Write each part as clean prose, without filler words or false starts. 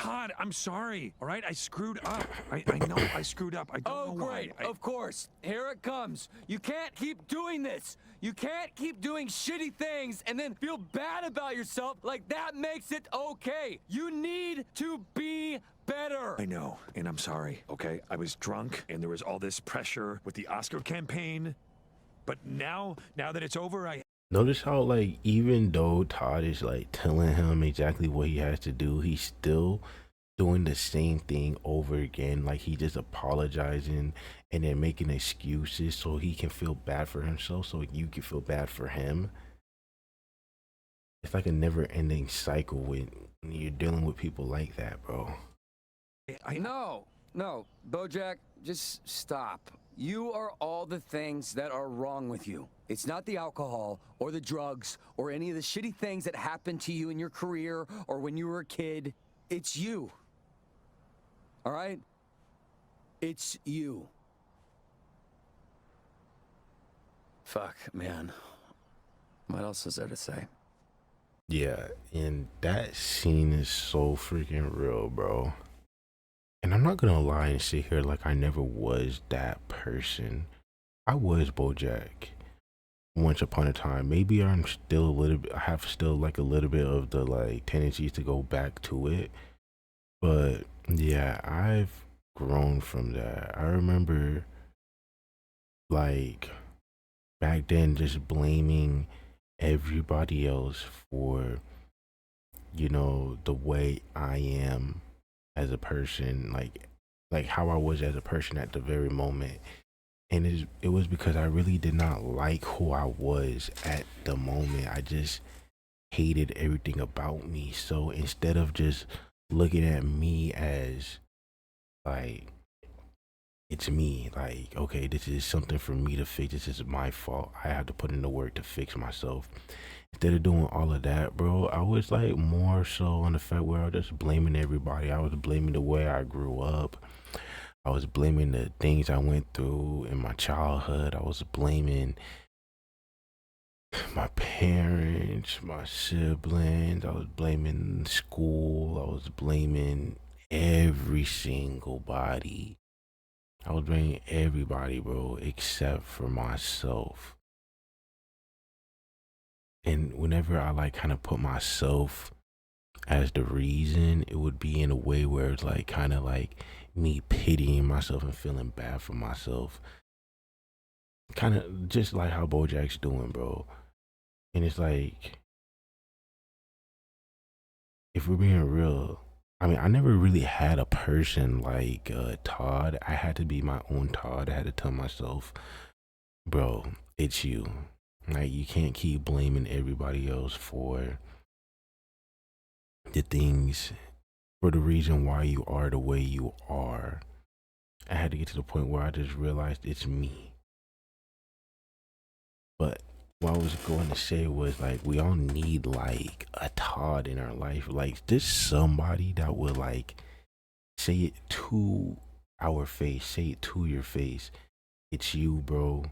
Todd, I'm sorry. All right, I screwed up. I know I screwed up. I don't know great. why. Of course. Here it comes. You can't keep doing this. You can't keep doing shitty things and then feel bad about yourself like that makes it okay. You need to be better. I know, and I'm sorry, okay? I was drunk, and there was all this pressure with the Oscar campaign. But now that it's over, Notice how, like, even though Todd is like telling him exactly what he has to do, he's still doing the same thing over again. Like, he just apologizing and then making excuses so he can feel bad for himself, so you can feel bad for him. It's like a never-ending cycle when you're dealing with people like that, bro. No, Bojack, just stop. You are all the things that are wrong with you. It's not the alcohol or the drugs or any of the shitty things that happened to you in your career or when you were a kid. It's you. All right? It's you. Fuck, man. What else is there to say? Yeah, and that scene is so freaking real, bro. And I'm not gonna lie and sit here like I never was that person. I was Bojack once upon a time. Maybe I'm still a little bit, I have still like a little bit of the like tendencies to go back to it. But yeah, I've grown from that. I remember like back then just blaming everybody else for, you know, the way I am as a person, like how I was as a person at the very moment. And it was because I really did not like who I was at the moment. I just hated everything about me. So instead of just looking at me as like, it's me, like, okay, this is something for me to fix, this is my fault, I have to put in the work to fix myself. Instead of doing all of that, bro, I was like more so on the fact where I was just blaming everybody. I was blaming the way I grew up. I was blaming the things I went through in my childhood. I was blaming my parents, my siblings. I was blaming school. I was blaming every single body. I was blaming everybody, bro, except for myself. And whenever I like kind of put myself as the reason, it would be in a way where it's like kind of like me pitying myself and feeling bad for myself. Kind of just like how Bojack's doing, bro. And it's like, if we're being real, I mean, I never really had a person like Todd. I had to be my own Todd. I had to tell myself, bro, it's you. Like, you can't keep blaming everybody else for the things, for the reason why you are the way you are. I had to get to the point where I just realized it's me. But what I was going to say was, like, we all need like a Todd in our life, like just somebody that will like say it to our face, say it to your face, it's you, bro.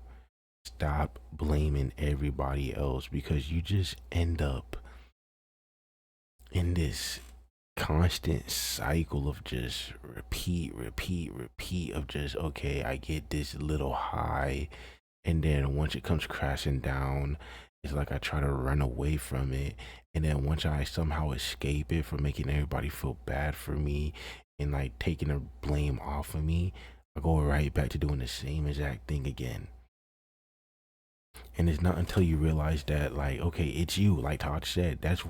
Stop blaming everybody else, because you just end up in this constant cycle of just repeat of just, okay, I get this little high, and then once it comes crashing down, it's like I try to run away from it. And then once I somehow escape it from making everybody feel bad for me and like taking the blame off of me, I go right back to doing the same exact thing again. And it's not until you realize that, like, okay, it's you, like Todd said, that's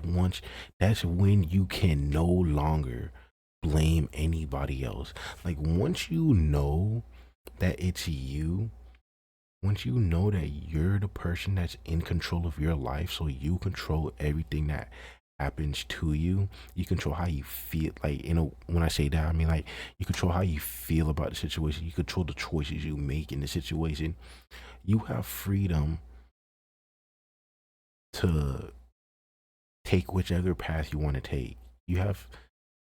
when you can no longer blame anybody else. Like, once you know that it's you, once you know that you're the person that's in control of your life, so you control everything that happens to you, you control how you feel. Like, you know, when I say that, I mean, like, you control how you feel about the situation, you control the choices you make in the situation. You have freedom to take whichever path you want to take. You have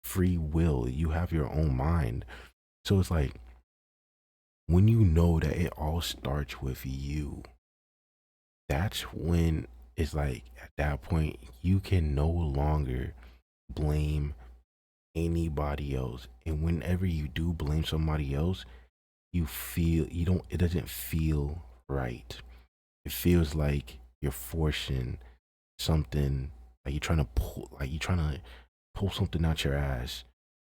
free will, you have your own mind. So it's like, when you know that it all starts with you, that's when it's like, at that point, you can no longer blame anybody else. And whenever you do blame somebody else, you feel you don't it doesn't feel right. It feels like you're forcing something, like you're trying to pull something out your ass,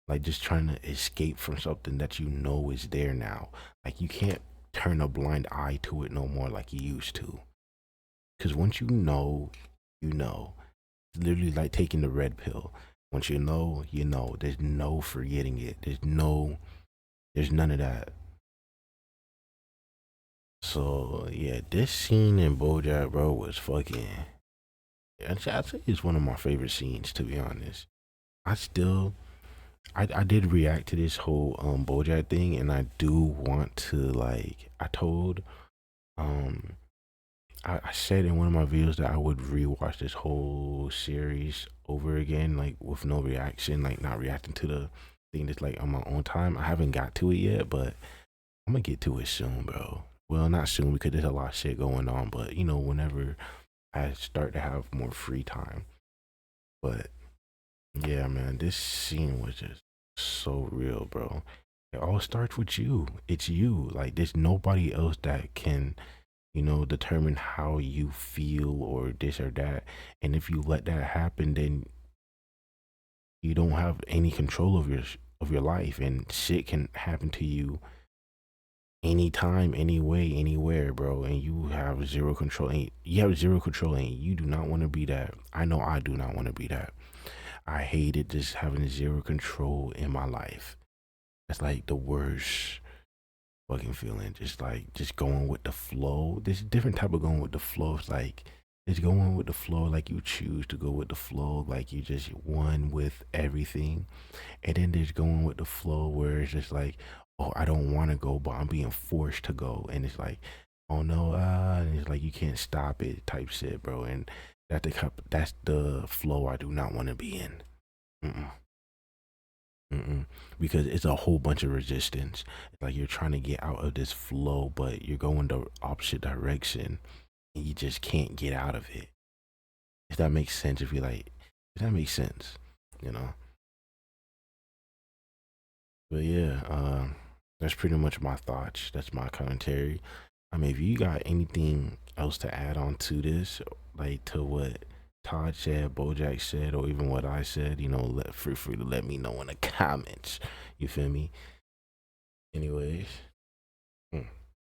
like just trying to escape from something that you know is there now. Like you can't turn a blind eye to it no more like you used to. Because once you know, you know. It's literally like taking the red pill. Once you know, you know. There's no forgetting it. There's none of that. So yeah, this scene in BoJack, bro, was fucking. I'd say it's one of my favorite scenes, to be honest. I still, I did react to this whole BoJack thing, and I do want to like. I told um I said in one of my videos that I would rewatch this whole series over again, like with no reaction, like not reacting to the thing that's like on my own time. I haven't got to it yet, but I'm gonna get to it soon, bro. Well, not soon because there's a lot of shit going on, but you know, whenever I start to have more free time. But yeah, man, this scene was just so real, bro. It all starts with you. It's you. Like, there's nobody else that can, you know, determine how you feel or this or that. And if you let that happen, then you don't have any control of your life, and shit can happen to you anytime, anyway, anywhere, bro. And you have zero control. And you have zero control, and you do not want to be that. I know I do not want to be that. I hated just having zero control in my life. That's like the worst fucking feeling. Just like just going with the flow. There's a different type of going with the flow. It's like it's going with the flow, like you choose to go with the flow, like you just one with everything. And then there's going with the flow where it's just like, oh, I don't want to go, but I'm being forced to go. And it's like, oh no, and it's like you can't stop it type shit, bro. And that's the flow I do not want to be in. Mm-mm. Mm-mm. Because it's a whole bunch of resistance. Like you're trying to get out of this flow, but you're going the opposite direction, and you just can't get out of it. If that makes sense, if that makes sense, you know. But yeah, that's pretty much my thoughts. That's my commentary. I mean, if you got anything else to add on to this, like to what Todd said, Bojack said, or even what I said, you know, feel free to let me know in the comments. You feel me? Anyways.